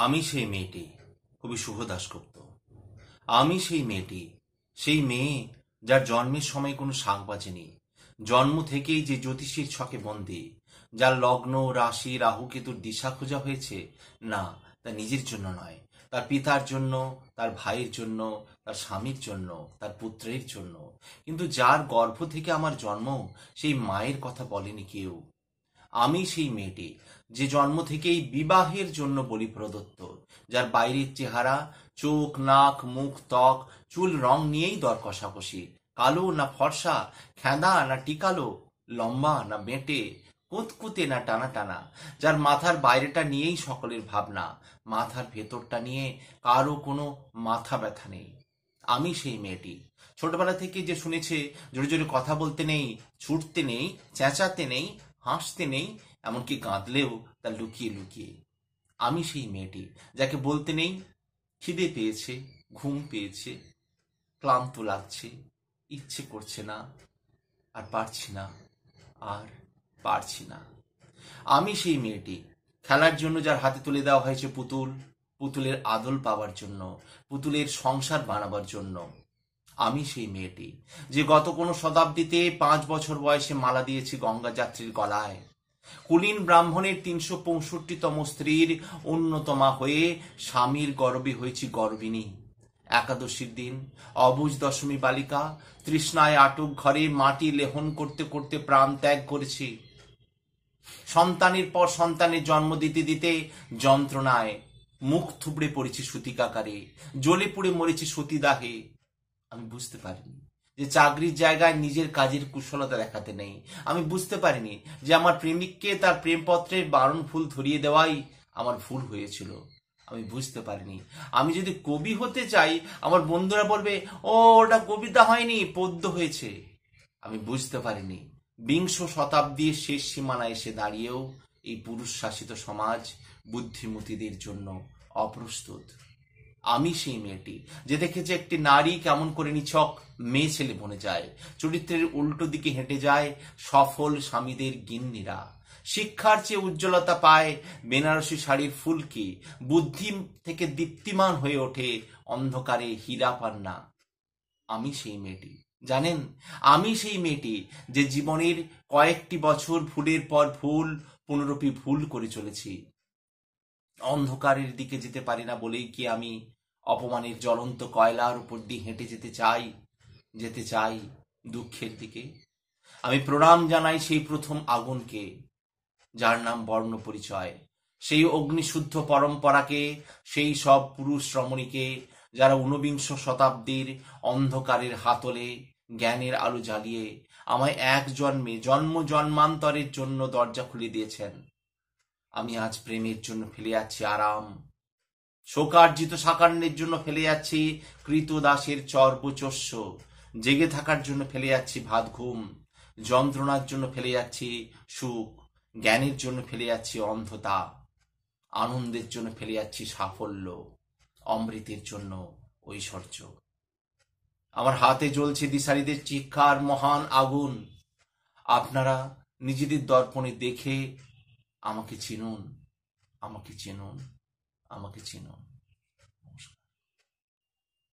আমি সেই মেয়েটি। কবি শুভ দাশগুপ্ত। আমি সেই মেয়েটি, সেই মেয়ে যার জন্মের সময় কোনো শাঁখ বাজেনি, জন্ম থেকেই যে জ্যোতিষীর ছকে বন্দী, যার লগ্ন রাশি রাহুকেতুর দিশা খোঁজা হয়েছে, না, তার নিজের জন্য নয়, তার পিতার জন্য, তার ভাইয়ের জন্য, তার স্বামীর জন্য, তার পুত্রের জন্য। কিন্তু যার গর্ভ থেকে আমার জন্ম, সেই মায়ের কথা বলেনি কেউ। আমি সেই মেয়েটি, যে জন্ম থেকেই বিবাহের জন্য বলি প্রদত্ত, যার বাইরের চেহারা, চোখ নাক মুখ ত্বক চুল রং নিয়েই দর কষাকষি, কালো না ফর্সা, খেঁদা না টিকালো, লম্বা না বেঁটে, কুতকুতে না টানা টানা, যার মাথার বাইরেটা নিয়েই সকলের ভাবনা, মাথার ভেতরটা নিয়ে কারো কোনো মাথা ব্যথা নেই। আমি সেই মেয়েটি, ছোটবেলা থেকে যে শুনেছে জোরে জোরে কথা বলতে নেই, ছুটতে নেই, চেঁচাতে নেই, হাসতে নেই, এমনকি কাঁদলেও তা লুকিয়ে লুকিয়ে। আমি সেই মেয়েটি, যাকে বলতে নেই খিদে পেয়েছে, ঘুম পেয়েছে, ক্লান্ত লাগছে, ইচ্ছে করছে না, আর পারছি না, আর পারছি না। আমি সেই মেয়েটি, খেলার জন্য যার হাতে তুলে দেওয়া হয়েছে পুতুল, পুতুলের আদল পাওয়ার জন্য, পুতুলের সংসার বানাবার জন্য। আমি সেই মেয়েটি, যে গত কোনো শতাব্দীতে 5 বছর বয়সে মালা দিয়েছি গঙ্গা যাত্রীর গলায়, কুলীন ব্রাহ্মণের 365তম স্ত্রীর অন্যতমা হয়ে স্বামীর গর্বে হয়েছি গর্বিণী। একাদশীর দিন অবুঝ দশমী বালিকা তৃষ্ণায় আটক ঘরে মাটি লেহন করতে করতে প্রাণ ত্যাগ করেছি। সন্তানের পর সন্তানের জন্ম দিতে দিতে যন্ত্রণায় মুখ থুবড়ে পড়েছি সূতিকাকারে, জ্বলে পুড়ে মরেছি সতীদাহে। আমি বুঝতে পারিনি যে চাকরির জায়গায় নিজের কাজের কুশলতা দেখাতে নেই। আমি বুঝতে পারিনি যে আমার প্রেমিককে তার প্রেমপত্রের বারণ ফুল ধরিয়ে দেওয়াই আমার ভুল হয়েছিল। আমি বুঝতে পারিনি আমি যদি কবি হতে চাই, আমার বন্ধুরা বলবে, ও ওটা কবিতা হয়নি, পদ্য হয়েছে। আমি বুঝতে পারিনি বিংশ শতাব্দীর শেষ সীমানায় এসে দাঁড়িয়েও এই পুরুষ শাসিত সমাজ বুদ্ধিমতীদের জন্য অপ্রস্তুত। আমি সেই মেয়েটি, যে দেখেছে একটি নারী কেমন করে নিছক মেয়ে ছেলে বনে যায়, চরিত্রের উল্টো দিকে হেঁটে যায় সফল স্বামীদের গিন্নিরা, শিক্ষার চেয়ে উজ্জ্বলতা পায় বেনারসি শাড়ির ফুলকি, বুদ্ধি থেকে দীপ্তিমান হয়ে ওঠে অন্ধকারে হীরা পান্না। আমি সেই মেয়েটি, জানেন, আমি সেই মেয়েটি যে জীবনের কয়েকটি বছর ভুলের পর ভুল পুনরপি ভুল করে চলেছি। অন্ধকারের দিকে যেতে পারি না বলেই কি আমি অপমানের জ্বলন্ত কয়লার উপর দিয়ে হেঁটে যেতে চাই দুঃখের দিকে। আমি প্রণাম জানাই সেই প্রথম আগুনকে, যার নাম বর্ণ পরিচয়, সেই অগ্নিশুদ্ধ পরম্পরাকে, সেই সব পুরুষ রমণীকে যারা 19বিংশ শতাব্দীর অন্ধকারের হাতলে জ্ঞানের আলো জ্বালিয়ে আমায় এক জন্মে জন্ম জন্মান্তরের জন্য দরজা খুলে দিয়েছেন। আমি আজ প্রেমের জন্য ফেলে যাচ্ছি আরাম, শোকার্জিত সাকান্যের জন্য ফেলে যাচ্ছি কৃতদাসের চর্বচস্য, জেগে থাকার জন্য ফেলে যাচ্ছি ভাত ঘুম, যন্ত্রণার জন্য ফেলে যাচ্ছি সুখ, জ্ঞানের জন্য ফেলে যাচ্ছি অন্ধতা, আনন্দের জন্য ফেলে যাচ্ছি সাফল্য, অমৃতের জন্য ঐশ্বর্য। আমার হাতে জ্বলছে দিশারীদের চিৎকার মহান আগুন। আপনারা নিজেদের দর্পণে দেখে আমাকে চিনুন, আমাকে চিনুন, আমাকে চিনুন।